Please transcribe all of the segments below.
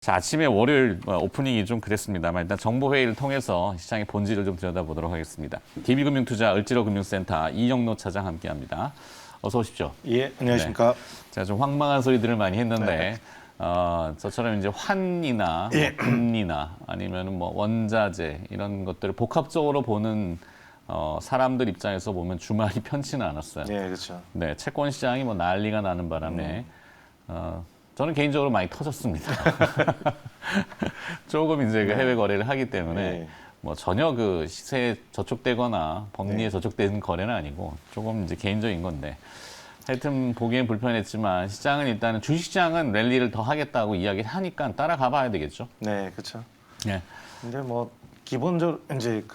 자, 아침에 월요일 오프닝이 좀 그랬습니다만 일단 정보회의를 통해서 시장의 본질을 좀 들여다보도록 하겠습니다. DB금융투자 을지로금융센터 이영로 차장 함께합니다. 어서 오십시오. 예, 안녕하십니까. 제가 좀 황망한 소리들을 많이 했는데 네. 저처럼 이제 환이나 예. 금리나 아니면 뭐 원자재 이런 것들을 복합적으로 보는 사람들 입장에서 보면 주말이 편치는 않았어요. 예, 그렇죠. 네, 채권 시장이 뭐 난리가 나는 바람에 저는 개인적으로 많이 터졌습니다. 조금 이제 그 해외 거래를 하기 때문에 네. 뭐 전혀 그 시세에 저촉되거나 법리에 네. 저촉되는 거래는 아니고 조금 이제 개인적인 건데 하여튼 보기엔 불편했지만 시장은 일단은 주식시장은 랠리를 더 하겠다고 이야기를 하니까 따라가 봐야 되겠죠. 네, 그렇죠. 예. 근데 뭐 기본적으로 이제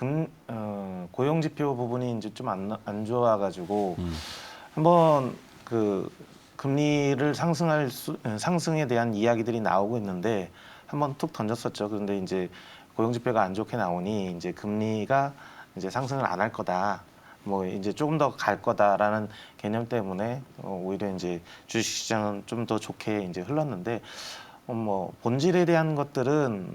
고용 지표 부분이 이제 좀 안 좋아가지고 한번 그 금리를 상승에 대한 이야기들이 나오고 있는데 한번 툭 던졌었죠. 그런데 이제 고용 지표가 안 좋게 나오니 이제 금리가 이제 상승을 안 할 거다. 뭐 이제 조금 더 갈 거다라는 개념 때문에 오히려 이제 주식시장은 좀 더 좋게 이제 흘렀는데 뭐 본질에 대한 것들은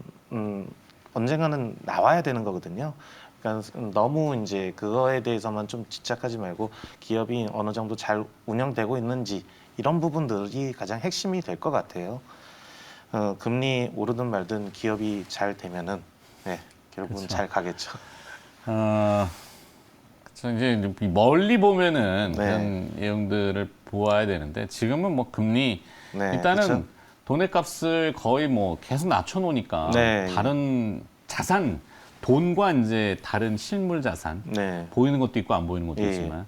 언젠가는 나와야 되는 거거든요. 그러니까 너무 이제 그거에 대해서만 좀 집착하지 말고 기업이 어느 정도 잘 운영되고 있는지 이런 부분들이 가장 핵심이 될 것 같아요. 금리 오르든 말든 기업이 잘 되면은 네, 결국은 그렇죠. 잘 가겠죠. 그래서 이제 멀리 보면은 네. 그런 내용들을 보아야 되는데 지금은 뭐 금리 네, 일단은 그쵸? 돈의 값을 거의 뭐 계속 낮춰놓으니까 네. 다른 자산, 돈과 이제 다른 실물 자산 네. 보이는 것도 있고 안 보이는 것도 예. 있지만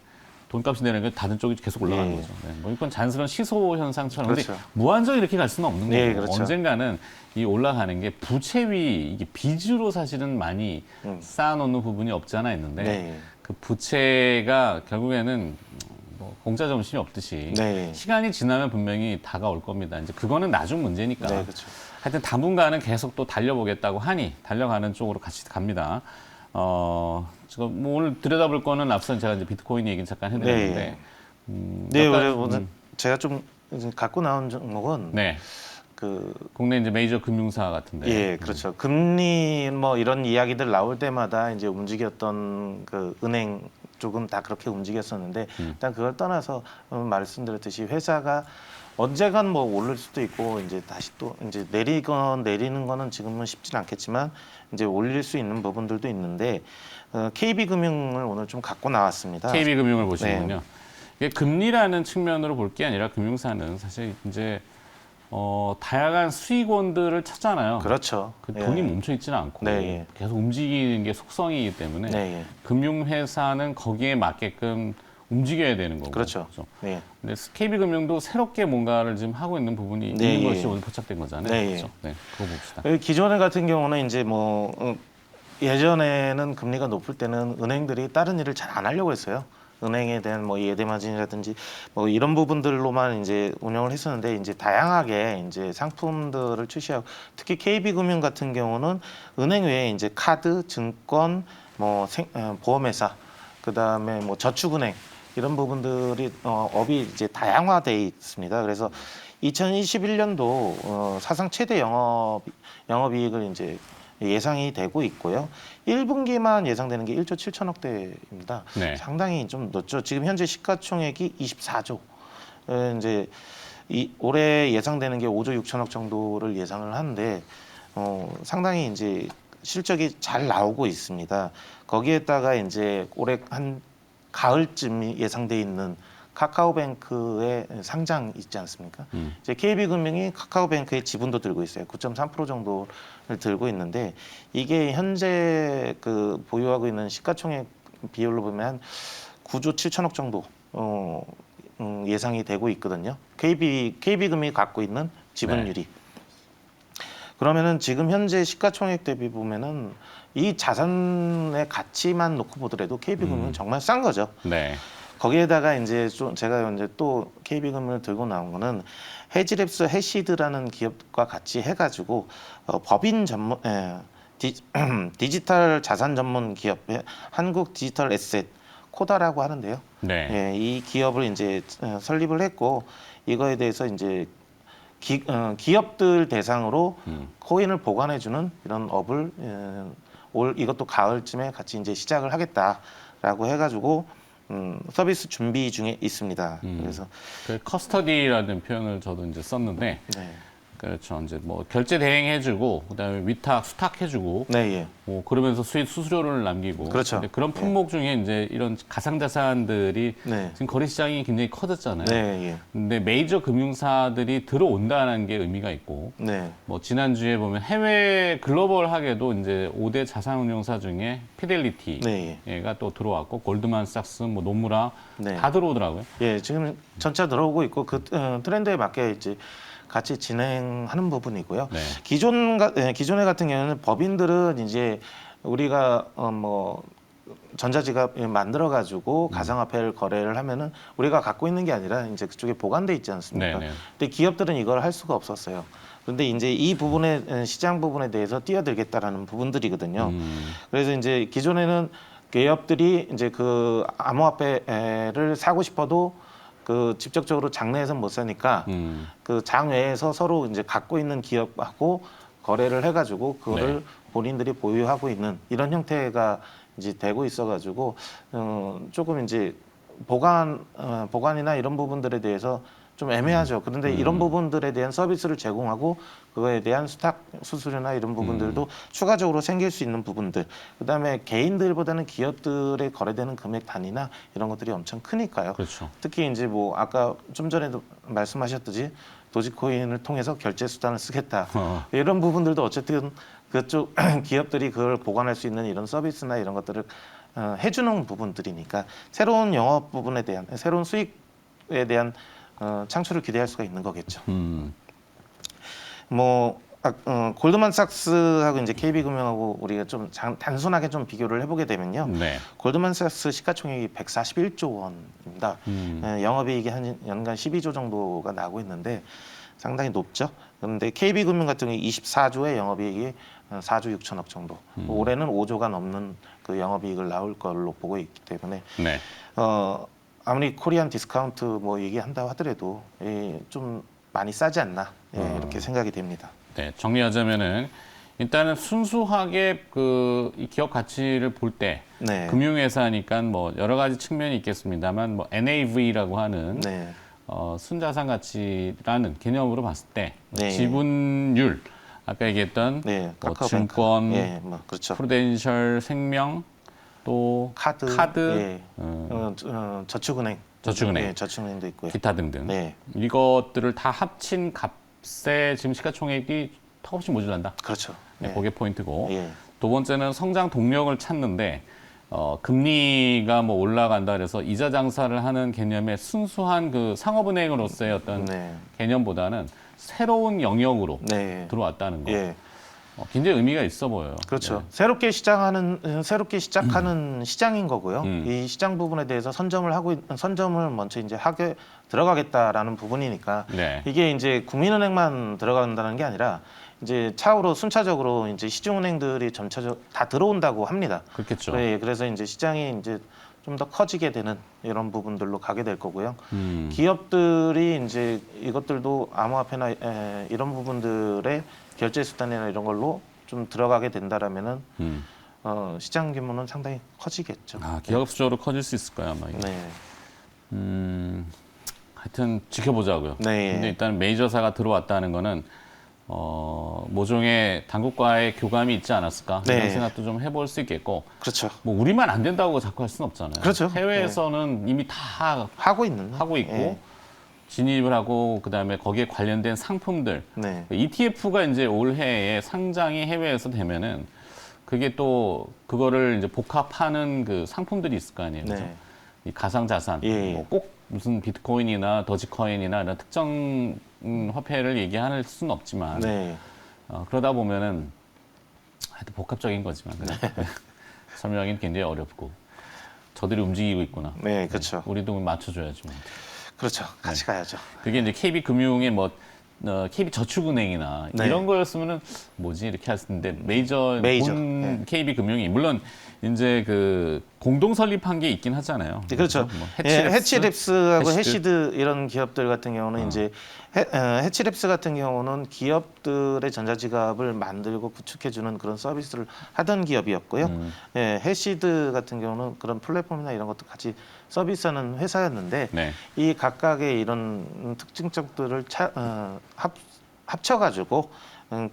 돈값이 내려는 게 다른 쪽이 계속 올라가는 예. 거죠. 네. 뭐 이건 자연스러운 시소 현상처럼 근데 그렇죠. 무한정 이렇게 갈 수는 없는 거고 예, 그렇죠. 언젠가는 이 올라가는 게 부채 위 이게 빚으로 사실은 많이 쌓아놓는 부분이 없지 않아 있는데 네. 그 부채가 결국에는 뭐 공짜 점심이 없듯이 네. 시간이 지나면 분명히 다가올 겁니다. 이제 그거는 나중 문제니까. 네, 그렇죠. 하여튼 당분간은 계속 또 달려보겠다고 하니 달려가는 쪽으로 같이 갑니다. 지금 뭐 오늘 들여다볼 거는 앞선 제가 이제 비트코인 얘기는 잠깐 해드렸는데. 네, 몇 가지- 오늘 제가 좀 이제 갖고 나온 종목은 네. 그 국내 이제 메이저 금융사 같은데. 예, 그렇죠. 금리 뭐 이런 이야기들 나올 때마다 이제 움직였던 그 은행 쪽은 다 그렇게 움직였었는데 일단 그걸 떠나서 말씀드렸듯이 회사가 언젠간 뭐 오를 수도 있고 이제 다시 또 이제 내리는 거는 지금은 쉽진 않겠지만 이제 올릴 수 있는 부분들도 있는데 KB금융을 오늘 좀 갖고 나왔습니다. KB금융을 보시는군요. 네. 이게 금리라는 측면으로 볼 게 아니라 금융사는 사실 이제 다양한 수익원들을 찾잖아요. 그렇죠. 그 예. 돈이 멈춰 있지는 않고 네, 예. 계속 움직이는 게 속성이기 때문에 네, 예. 금융회사는 거기에 맞게끔 움직여야 되는 거고. 그렇죠. 네. 근데 KB금융도 새롭게 뭔가를 지금 하고 있는 부분이 네, 있는 예. 것이 오늘 포착된 거잖아요. 네, 예. 그렇죠? 네, 그거 봅시다. 기존에 같은 경우는 이제 뭐 예전에는 금리가 높을 때는 은행들이 다른 일을 잘 안 하려고 했어요. 은행에 대한 뭐 예대마진이라든지 뭐 이런 부분들로만 이제 운영을 했었는데 이제 다양하게 이제 상품들을 출시하고 특히 KB금융 같은 경우는 은행 외에 이제 카드, 증권, 뭐 보험회사, 그다음에 뭐 저축은행 이런 부분들이 업이 이제 다양화돼 있습니다. 그래서 2021년도 사상 최대 영업이익을 이제 예상이 되고 있고요. 1분기만 예상되는 게 1조 7천억 대입니다. 네. 상당히 좀 높죠. 지금 현재 시가총액이 24조. 이제 올해 예상되는 게 5조 6천억 정도를 예상을 하는데 상당히 이제 실적이 잘 나오고 있습니다. 거기에다가 이제 올해 한 가을쯤 예상돼 있는 카카오뱅크의 상장 있지 않습니까? 이제 KB금융이 카카오뱅크의 지분도 들고 있어요. 9.3% 정도를 들고 있는데 이게 현재 그 보유하고 있는 시가총액 비율로 보면 한 9조 7천억 정도 예상이 되고 있거든요. KB금융이 갖고 있는 지분율이. 그러면은 지금 현재 시가총액 대비 보면은 이 자산의 가치만 놓고 보더라도 KB금융은 정말 싼 거죠. 네. 거기에다가 이제 좀 제가 이제 또 KB금융을 들고 나온 거는 해지랩스 해시드라는 기업과 같이 해가지고 법인 전문 디지털 자산 전문 기업 한국 디지털 에셋 코다라고 하는데요. 네. 이 기업을 이제 설립을 했고 이거에 대해서 이제 기업들 대상으로 코인을 보관해주는 이런 업을 올 이것도 가을쯤에 같이 이제 시작을 하겠다라고 해가지고 서비스 준비 중에 있습니다. 그래서 그 커스터디라는 표현을 저도 이제 썼는데, 네, 그렇죠. 이제 뭐 결제 대행해주고, 그다음에 위탁, 수탁해주고, 네, 예, 뭐 그러면서 수익 수수료를 남기고. 그렇죠. 근데 그런 품목 중에 이제 이런 가상자산들이 네, 지금 거래 시장이 굉장히 커졌잖아요. 네, 예, 근데 메이저 금융사들이 들어온다는 게 의미가 있고, 네, 뭐 지난주에 보면 해외 글로벌하게도 이제 5대 자산운용사 중에 피델리티가 네, 또 들어왔고, 골드만삭스, 뭐 노무라 네. 다 들어오더라고요. 예, 지금 전차 들어오고 있고 그 트렌드에 맞게 이제 같이 진행하는 부분이고요. 네. 기존에 같은 경우는 법인들은 이제 우리가 뭐 전자지갑 만들어 가지고 가상화폐를 거래를 하면은 우리가 갖고 있는 게 아니라 이제 그쪽에 보관돼 있지 않습니까? 네, 네. 근데 기업들은 이걸 할 수가 없었어요. 그런데 이제 이 부분에 시장 부분에 대해서 뛰어들겠다라는 부분들이거든요. 그래서 이제 기존에는 기업들이 이제 그 암호화폐를 사고 싶어도 그 직접적으로 장내에서 못 사니까 그 장외에서 서로 이제 갖고 있는 기업하고 거래를 해가지고 그거를 네. 본인들이 보유하고 있는 이런 형태가 이제 되고 있어가지고 조금 이제 보관이나 이런 부분들에 대해서 좀 애매하죠. 그런데 이런 부분들에 대한 서비스를 제공하고 그거에 대한 수탁 수수료나 이런 부분들도 추가적으로 생길 수 있는 부분들. 그다음에 개인들보다는 기업들의 거래되는 금액 단위나 이런 것들이 엄청 크니까요. 그렇죠. 특히 이제 뭐 아까 좀 전에도 말씀하셨듯이 도지코인을 통해서 결제 수단을 쓰겠다. 이런 부분들도 어쨌든 그쪽 기업들이 그걸 보관할 수 있는 이런 서비스나 이런 것들을 해주는 부분들이니까 새로운 영업 부분에 대한 새로운 수익에 대한 창출을 기대할 수가 있는 거겠죠. 뭐 골드만삭스하고 이제 KB금융하고 우리가 좀 단순하게 좀 비교를 해보게 되면요. 네. 골드만삭스 시가총액이 141조 원입니다. 영업이익이 한 연간 12조 정도가 나고 있는데 상당히 높죠. 그런데 KB금융 같은 경우 24조의 영업이익이 4조 6천억 정도. 올해는 5조가 넘는 그 영업이익을 나올 걸로 보고 있기 때문에 네. 아무리 코리안 디스카운트 뭐 얘기한다고 하더라도 좀 많이 싸지 않나 이렇게 생각이 됩니다. 네, 정리하자면은 일단은 순수하게 이 기업 가치를 볼 때 네. 금융회사니까 뭐 여러 가지 측면이 있겠습니다만 뭐 NAV라고 하는 네. 순자산 가치라는 개념으로 봤을 때 네. 지분율 아까 얘기했던 네. 뭐 카카오뱅크. 증권, 예, 뭐 그렇죠. 프루덴셜 생명 또 카드, 카드, 저축은행, 저축은행. 예, 저축은행도 있고요. 기타 등등 네, 이것들을 다 합친 값에 지금 시가총액이 턱없이 모자란다. 그렇죠. 네, 예. 그게 포인트고 예. 두 번째는 성장 동력을 찾는데 금리가 뭐 올라간다 그래서 이자 장사를 하는 개념의 순수한 그 상업은행으로서의 어떤 네. 개념보다는 새로운 영역으로 네. 들어왔다는 거. 예. 굉장히 의미가 있어 보여요. 그렇죠. 네. 새롭게 시작하는 시장인 거고요. 이 시장 부분에 대해서 선점을 먼저 이제 하게 들어가겠다라는 부분이니까 네. 이게 이제 국민은행만 들어간다는 게 아니라 이제 차후로 순차적으로 이제 시중은행들이 점차적 다 들어온다고 합니다. 그렇겠죠. 네, 그래서 이제 시장이 이제 좀 더 커지게 되는 이런 부분들로 가게 될 거고요. 기업들이 이제 이것들도 암호화폐나 이런 부분들의 결제 수단이나 이런 걸로 좀 들어가게 된다라면은 시장 규모는 상당히 커지겠죠. 기업적으로 커질 수 있을 거야 아마. 이게. 네. 하여튼 지켜보자고요. 네. 근데 일단 메이저사가 들어왔다는 거는 모종의 당국과의 교감이 있지 않았을까 네. 이런 생각도 좀 해볼 수 있겠고 그렇죠. 뭐 우리만 안 된다고 자꾸 할 수는 없잖아요. 그렇죠. 해외에서는 이미 다 하고 있는 하고 있고 예. 진입을 하고 그다음에 거기에 관련된 상품들 네. ETF가 이제 올해에 상장이 해외에서 되면은 그게 또 그거를 이제 복합하는 그 상품들이 있을 거 아니에요. 그죠? 네. 이 가상 자산 예. 뭐 꼭 무슨 비트코인이나 더지코인이나 이런 특정 화폐를 얘기할 수는 없지만 네. 그러다 보면은 하여튼 복합적인 거지만 그냥 설명하기는 굉장히 어렵고 저들이 움직이고 있구나. 네, 그렇죠. 우리도 맞춰줘야지 뭐. 그렇죠. 같이 가야죠. 그게 이제 KB금융의 뭐 KB저축은행이나 네. 이런 거였으면은 뭐지 이렇게 할 텐데 메이저 메이저. 본 네. KB금융이 물론 이제 그 공동 설립한 게 있긴 하잖아요. 네, 그렇죠. 뭐 해치랩스하고 해시드. 해시드 이런 기업들 같은 경우는 이제 해치랩스 같은 경우는 기업들의 전자지갑을 만들고 구축해주는 그런 서비스를 하던 기업이었고요. 해시드 같은 경우는 그런 플랫폼이나 이런 것도 같이 서비스하는 회사였는데 네. 이 각각의 이런 특징점들을 합쳐가지고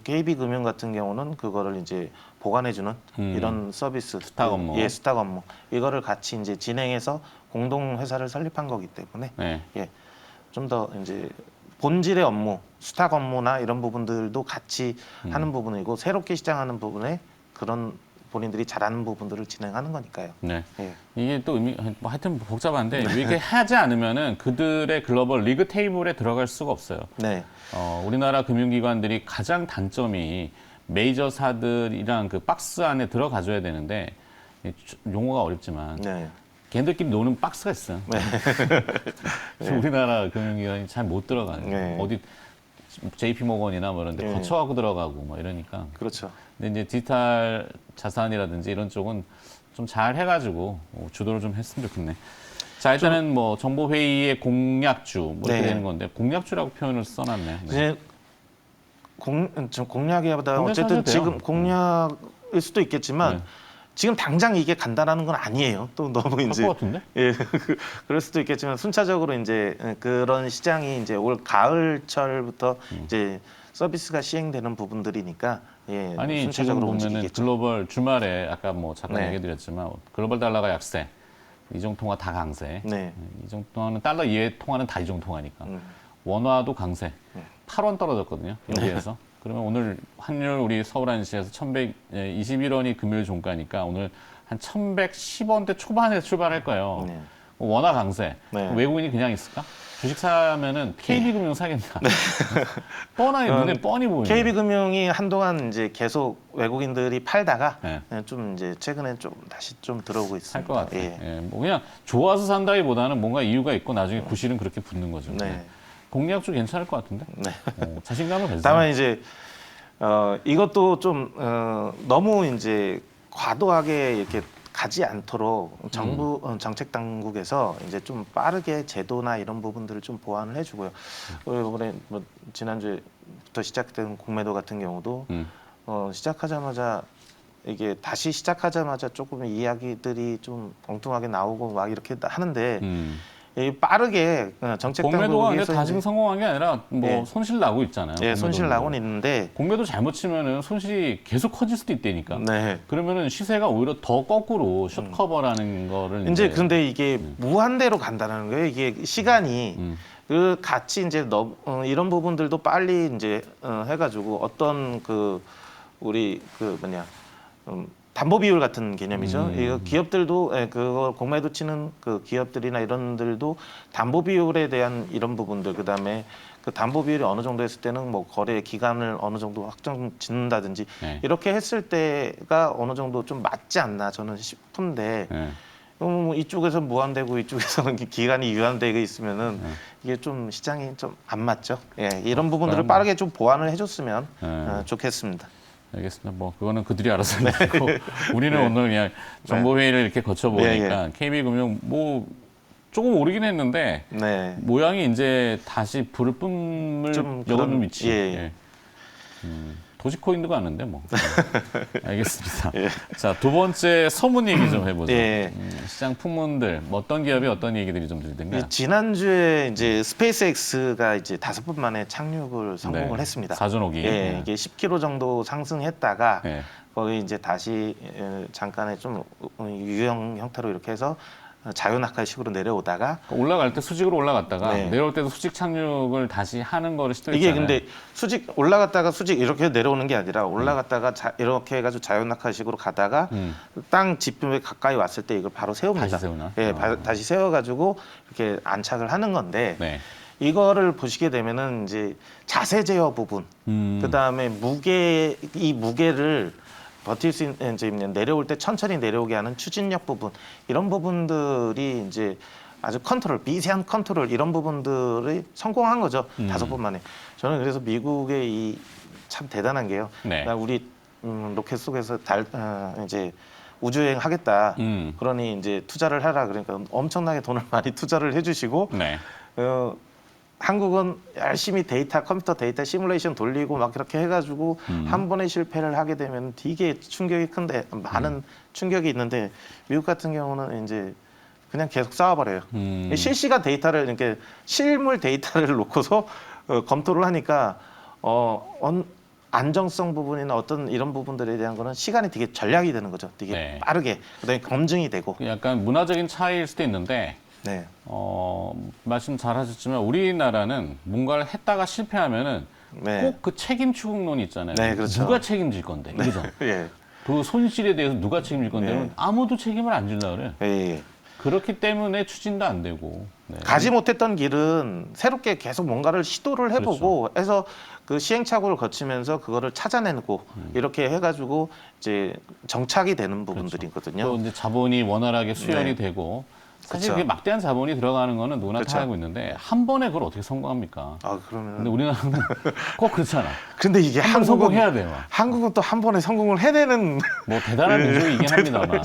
KB금융 같은 경우는 그거를 이제 보관해주는 이런 서비스, 스탁 업무. 예, 스탁 업무 이거를 같이 이제 진행해서 공동 회사를 설립한 거기 때문에 네. 예, 좀 더 이제 본질의 업무, 스탁 업무나 이런 부분들도 같이 하는 부분이고 새롭게 시장하는 부분에 그런 본인들이 잘하는 부분들을 진행하는 거니까요. 네. 예. 이게 또 뭐 하여튼 복잡한데 이렇게 하지 않으면은 그들의 글로벌 리그 테이블에 들어갈 수가 없어요. 네. 우리나라 금융기관들이 가장 단점이 메이저사들이랑 그 박스 안에 들어가줘야 되는데 용어가 어렵지만 네. 걔네들끼리 노는 박스가 있어요. 우리나라 금융기관이 잘 못 들어가요. 네. 어디 JP모건이나 뭐 이런 데 네. 거쳐하고 들어가고 뭐 이러니까. 그렇죠. 근데 이제 디지털 자산이라든지 이런 쪽은 좀 잘 해가지고 주도를 좀 했으면 좋겠네. 자, 일단은 뭐 정보회의의 공약주 뭐 이렇게 네. 되는 건데 공약주라고 표현을 써놨네. 네. 이제 좀 공약이보다 공약 어쨌든 하셔도 돼요. 지금 공약일 수도 있겠지만 네. 지금 당장 이게 간다라는 건 아니에요. 또 너무 이제 할 것 같은데? 예 그럴 수도 있겠지만 순차적으로 이제 그런 시장이 이제 올 가을철부터 이제 서비스가 시행되는 부분들이니까 예 아니 지금 순차적으로 보면은 움직이겠죠. 글로벌 주말에 아까 뭐 잠깐 네. 얘기드렸지만 글로벌 달러가 약세, 이중통화 다 강세. 네. 이중통화는 달러 이외 통화는 다 이중통화니까. 원화도 강세. 8원 떨어졌거든요. 여기에서. 그러면 오늘 환율 우리 서울한시에서 1,121원이 금요일 종가니까 오늘 한 1,110원대 초반에 출발할 거예요. 네. 원화 강세. 네. 외국인이 그냥 있을까? 주식 사면은 KB금융 사겠나? 뻔하게 눈에 뻔히 보이네. KB금융이 한동안 이제 계속 외국인들이 팔다가 네. 좀 이제 최근에 좀 다시 좀 들어오고 있습니다. 살 것 같아. 예. 예, 뭐 그냥 좋아서 산다기보다는 뭔가 이유가 있고 나중에 구실은 그렇게 붙는 거죠. 네. 공략주 괜찮을 것 같은데? 네. 자신감을 가지세요. 다만 이제 이것도 좀 너무 이제 과도하게 이렇게 가지 않도록 정부 정책 당국에서 이제 좀 빠르게 제도나 이런 부분들을 좀 보완을 해주고요. 이번에 뭐 지난주부터 시작된 공매도 같은 경우도 시작하자마자 이게 다시 시작하자마자 조금 이야기들이 좀 엉뚱하게 나오고 막 이렇게 하는데 이 빠르게 정책 공매도가 근데 당국에서 다시 성공한 게 아니라 뭐 예. 손실 나고 있잖아요. 예, 손실 공매도는. 나고는 있는데 공매도 잘못 치면은 손실이 계속 커질 수도 있다니까. 네. 그러면은 시세가 오히려 더 거꾸로 숏 커버라는 거를 이제 근데 이게 무한대로 간다는 거예요. 이게 시간이 그 같이 이제 이런 부분들도 빨리 이제 해가지고 어떤 그 우리 그 뭐냐 담보 비율 같은 개념이죠. 이거 기업들도 그거 공매도 치는 그 기업들이나 이런들도 담보 비율에 대한 이런 부분들 그다음에 그 담보 비율이 어느 정도 했을 때는 뭐 거래 기간을 어느 정도 확정 짓는다든지 네. 이렇게 했을 때가 어느 정도 좀 맞지 않나 저는 싶은데 네. 이쪽에서 무한되고 이쪽에서는 기간이 유한되어 있으면은 이게 좀 시장이 좀 안 맞죠. 예, 이런 부분들을 빠르게 좀 보완을 해줬으면 좋겠습니다. 알겠습니다. 뭐 그거는 그들이 알아서 하고 우리는 오늘 그냥 정보회의를 이렇게 거쳐보니까 KB금융 뭐 조금 오르긴 했는데 네. 모양이 이제 다시 불을 뿜을 좀 여는 그런- 위치. 예. 도지코인도 가는데 뭐. 알겠습니다. 자, 두 번째 서문 얘기 좀 해보죠. 예. 시장 풍문들, 뭐 어떤 기업이 어떤 얘기들이 좀 들리든가. 지난주에 이제 스페이스X가 이제 5분 만에 착륙을 성공을 네. 했습니다. 사전오기. 예, 네. 이게 10km 정도 상승했다가 네. 거기 이제 다시 잠깐의 좀 유형 형태로 이렇게 해서 자유낙하식으로 내려오다가 올라갈 때 수직으로 올라갔다가 네. 내려올 때도 수직 착륙을 다시 하는 거를 이게 시도했잖아요. 근데 수직 올라갔다가 수직 이렇게 내려오는 게 아니라 올라갔다가 이렇게 해가지고 자유낙하식으로 가다가 땅 지표에 가까이 왔을 때 이걸 바로 세웁니다. 다시 세우나? 예, 다시 세워가지고 이렇게 안착을 하는 건데 네. 이거를 보시게 되면은 이제 자세 제어 부분, 그 다음에 이 무게를 버틸 수 있는 이제 내려올 때 천천히 내려오게 하는 추진력 부분 이런 부분들이 이제 아주 미세한 컨트롤 이런 부분들이 성공한 거죠. 5분 만에. 저는 그래서 미국의 이 참 대단한 게요. 네. 우리 로켓 속에서 이제 우주여행 하겠다. 그러니 이제 투자를 하라 그러니까 엄청나게 돈을 많이 투자를 해주시고 네. 한국은 열심히 컴퓨터 데이터 시뮬레이션 돌리고 막 그렇게 해가지고 한 번에 실패를 하게 되면 되게 충격이 큰데 많은 충격이 있는데 미국 같은 경우는 이제 그냥 계속 쌓아버려요. 실시간 데이터를 이렇게 실물 데이터를 놓고서 검토를 하니까 안정성 부분이나 어떤 이런 부분들에 대한 거는 시간이 되게 전략이 되는 거죠. 되게 네. 빠르게 그다음에 검증이 되고. 약간 문화적인 차이일 수도 있는데 네. 말씀 잘 하셨지만 우리나라는 뭔가를 했다가 실패하면은 네. 꼭 그 책임 추궁론이 있잖아요. 네, 그렇죠. 누가 책임질 건데, 그죠? 예. 그 손실에 대해서 누가 책임질 건데는 네. 아무도 책임을 안 질라 그래. 예. 그렇기 때문에 추진도 안 되고. 네. 가지 못했던 길은 새롭게 계속 뭔가를 시도를 해보고 해서 그 시행착오를 거치면서 그거를 찾아내고 이렇게 해가지고 이제 정착이 되는 부분들이거든요. 또 이제 자본이 원활하게 수혈이 네. 되고 사실 그쵸. 그게 막대한 자본이 들어가는 거는 누구나 그쵸. 다 알고 있는데 한 번에 그걸 어떻게 성공합니까? 아 그러면 근데 우리나라는 꼭 그렇잖아. 근데 이게 한 번 성공해야 돼요. 한국은 또 한 번에 성공을 해내는 뭐 대단한 민족이긴 합니다만. 네.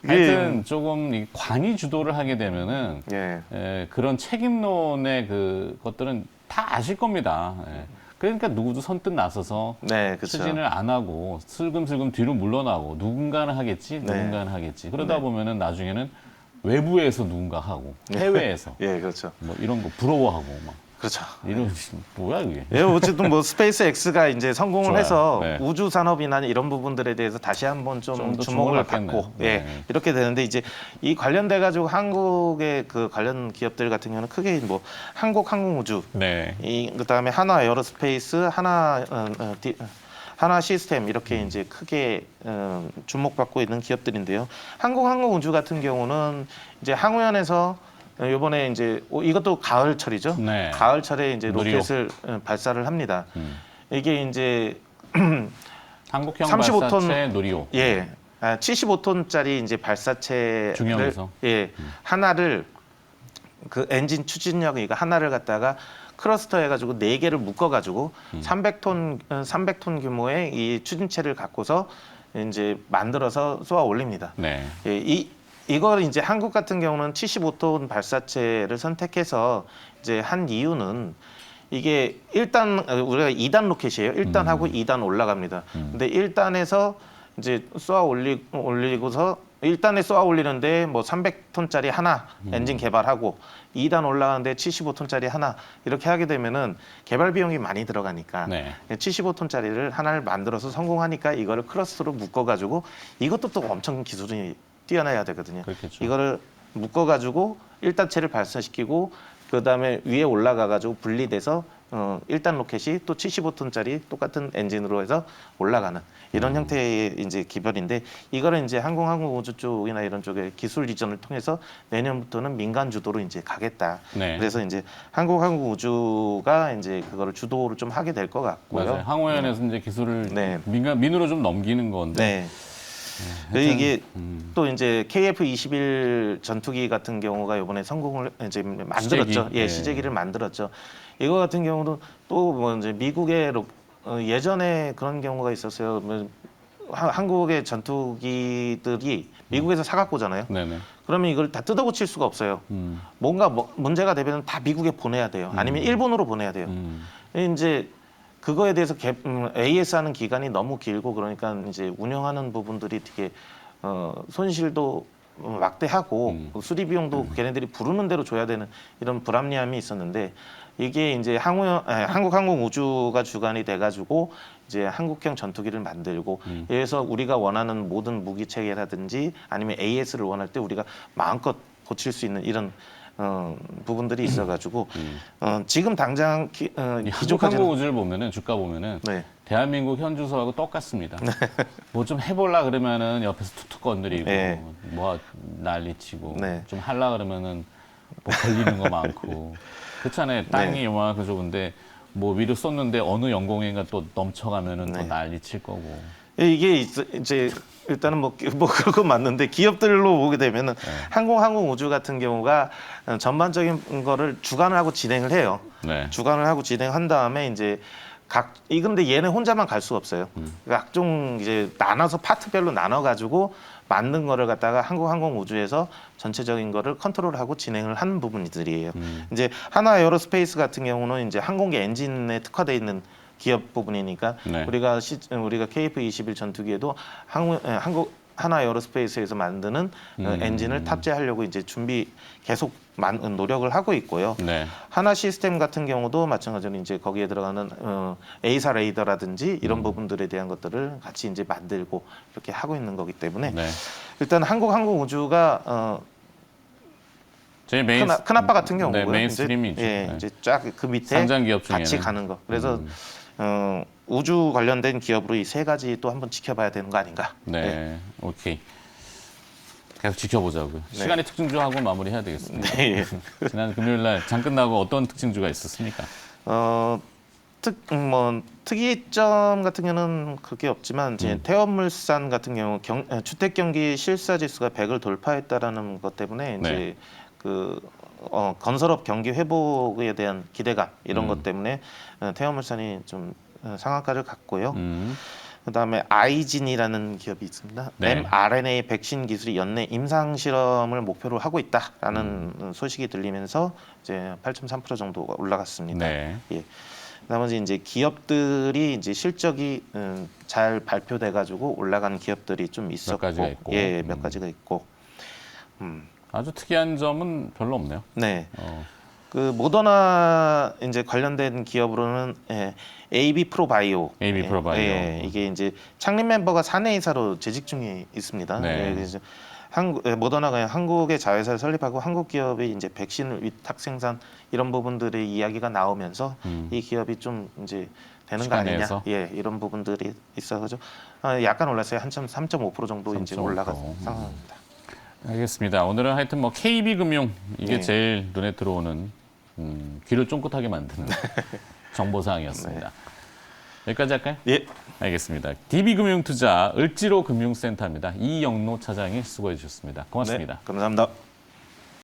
이게- 하여튼 조금 이 관이 주도를 하게 되면은 예. 그런 책임론의 그 것들은 다 아실 겁니다. 예. 그러니까 누구도 선뜻 나서서 네, 그렇죠. 추진을 안 하고 슬금슬금 뒤로 물러나고 누군가는 하겠지, 네. 누군가는 하겠지. 그러다 보면은 나중에는 외부에서 누군가 하고 해외에서 예, 그렇죠. 뭐 이런 거 부러워하고 막 그렇죠. 이런 뭐야 이게? 예, 어쨌든 뭐 스페이스 X가 이제 성공을 좋아요. 해서 네. 우주 산업이나 이런 부분들에 대해서 다시 한번 좀 좀더 주목을 주목을 받겠네요. 받고 예, 네. 이렇게 되는데 이제 이 관련돼 가지고 한국의 그 관련 기업들 같은 경우는 크게 뭐 한국항공우주, 네. 그다음에 하나 에어로스페이스, 하나 시스템 이렇게 이제 크게 주목받고 있는 기업들인데요. 한국항공우주 같은 경우는 이제 항우연에서 이번에 이제 이것도 가을철이죠. 네. 가을철에 이제 누리호. 로켓을 발사를 합니다. 이게 이제 한국형 35톤 발사체 누리호. 75톤짜리 이제 발사체를 중형에서? 하나를 그 엔진 추진력 이거 하나를 갖다가 클러스터 해가지고 4개를 묶어가지고 300톤 규모의 이 추진체를 갖고서 이제 만들어서 쏘아 올립니다. 네. 예, 이걸 이제 한국 같은 경우는 75톤 발사체를 선택해서 이제 한 이유는 이게 일단 우리가 2단 로켓이에요. 1단 하고 2단 올라갑니다. 근데 1단에서 이제 쏘아 올리고서 1단에 쏘아 올리는데 뭐 300톤짜리 하나 엔진 개발하고 2단 올라가는데 75톤짜리 하나 이렇게 하게 되면은 개발 비용이 많이 들어가니까 네. 75톤짜리를 하나를 만들어서 성공하니까 이거를 클러스터로 묶어가지고 이것도 또 엄청 기술이 뛰어나야 되거든요. 그렇겠죠. 이거를 묶어가지고 1단체를 발사시키고 그 다음에 위에 올라가가지고 분리돼서 1단 로켓이 또 75톤짜리 똑같은 엔진으로 해서 올라가는 이런 형태의 이제 기별인데 이거를 이제 항공우주 쪽이나 이런 쪽에 기술 이전을 통해서 내년부터는 민간 주도로 이제 가겠다. 네. 그래서 이제 한국항공우주가 이제 그거를 주도를 좀 하게 될 것 같고요. 맞아요. 항우연에서 이제 기술을 네. 민으로 좀 넘기는 건데. 네. 이게 또 이제 KF-21 전투기 같은 경우가 이번에 성공을 이제 만들었죠. 시제기. 네. 시제기를 만들었죠. 이거 같은 경우도 또 뭐 이제 미국의 예전에 그런 경우가 있었어요. 뭐 한국의 전투기들이 미국에서 사갖고 오잖아요. 네네. 그러면 이걸 다 뜯어고칠 수가 없어요. 뭔가 문제가 되면 다 미국에 보내야 돼요. 아니면 일본으로 보내야 돼요. 이제 그거에 대해서 AS 하는 기간이 너무 길고 그러니까 이제 운영하는 부분들이 되게 손실도 막대하고 수리 비용도 걔네들이 부르는 대로 줘야 되는 이런 불합리함이 있었는데 이게 이제 한국항공우주가 주관이 돼가지고 이제 한국형 전투기를 만들고 그래서 우리가 원하는 모든 무기 체계라든지 아니면 AS를 원할 때 우리가 마음껏 고칠 수 있는 이런 부분들이 있어가지고 지금 당장 한국항공우주를 보면은 주가 보면은 네. 대한민국 현주소하고 똑같습니다. 뭐 좀 해볼라 그러면은 옆에서 툭툭 건드리고 네. 뭐 난리치고 네. 좀 할라 그러면은 뭐 걸리는 거 많고 그렇잖아요. 땅이 요만큼 좁은데 뭐 위로 쏟는데 어느 영공인가 또 넘쳐가면은 또 난리칠 거고. 이게 이제 일단은 뭐 그건 맞는데 기업들로 보게 되면은 항공우주 같은 경우가 전반적인 거를 주관을 하고 진행을 해요. 네. 주관을 하고 진행한 다음에 이제 근데 얘네 혼자만 갈 수가 없어요. 각종 이제 나눠서 파트별로 나눠가지고 만든 거를 갖다가 한국항공우주에서 전체적인 거를 컨트롤하고 진행을 하는 부분들이에요. 이제 하나 에어로스페이스 같은 경우는 이제 항공기 엔진에 특화돼 있는 기업 부분이니까 네. 우리가 KF-21 전투기에도 한국 하나 에어로스페이스에서 만드는 엔진을 탑재하려고 이제 준비 계속 노력을 하고 있고요. 네. 하나 시스템 같은 경우도 마찬가지로 이제 거기에 들어가는 A사 레이더라든지 이런 부분들에 대한 것들을 같이 이제 만들고 이렇게 하고 있는 거기 때문에 네. 일단 한국항공우주가 제일 메인 큰아빠 같은 경우고요. 네, 메인스트림이죠. 이제, 네. 이제 쫙 그 밑에 상장 기업 중에는 같이 가는 거. 그래서 우주 관련된 기업으로 이 세 가지 또 한번 지켜봐야 되는 거 아닌가. 네. 오케이. 계속 지켜보자고요. 시간의 특징주하고 마무리해야 되겠습니다. 네. 지난 금요일 날 장 끝나고 어떤 특징주가 있었습니까? 특이점 같은 경우는 그게 없지만 이제 태업물산 같은 경우 주택 경기 실사 지수가 100을 돌파했다라는 것 때문에 이제 네. 건설업 경기 회복에 대한 기대감 이런 것 때문에 태업물산이 좀 상한가를 갔고요. 그다음에 아이진이라는 기업이 있습니다. 네. mRNA 백신 기술이 연내 임상 실험을 목표로 하고 있다라는 소식이 들리면서 이제 8.3% 정도가 올라갔습니다. 네. 예. 나머지 이제 기업들이 이제 실적이 잘 발표돼 가지고 올라간 기업들이 좀 있었고, 가지가 있고. 예, 몇 가지가 있고. 아주 특이한 점은 별로 없네요. 네. 그 모더나 이제 관련된 기업으로는 AB 프로바이오. AB 프로바이오. 이게 이제 창립 멤버가 사내이사로 재직 중에 있습니다. 네. 예, 그래서 모더나가 한국의 자회사를 설립하고 한국 기업이 이제 백신을 위탁 생산 이런 부분들의 이야기가 나오면서 이 기업이 좀 이제 되는 거 아니냐. 내에서? 예, 이런 부분들이 있어가지고 약간 올랐어요. 한 3.5% 정도 이제 3.5%. 올라간 상황입니다. 알겠습니다. 오늘은 하여튼 뭐 KB금융 이게 네. 제일 눈에 들어오는 귀를 쫑긋하게 만드는 정보사항이었습니다. 여기까지 할까요? 예. 알겠습니다. DB금융투자 을지로 금융센터입니다. 이영로 차장이 수고해 주셨습니다. 고맙습니다. 네, 감사합니다.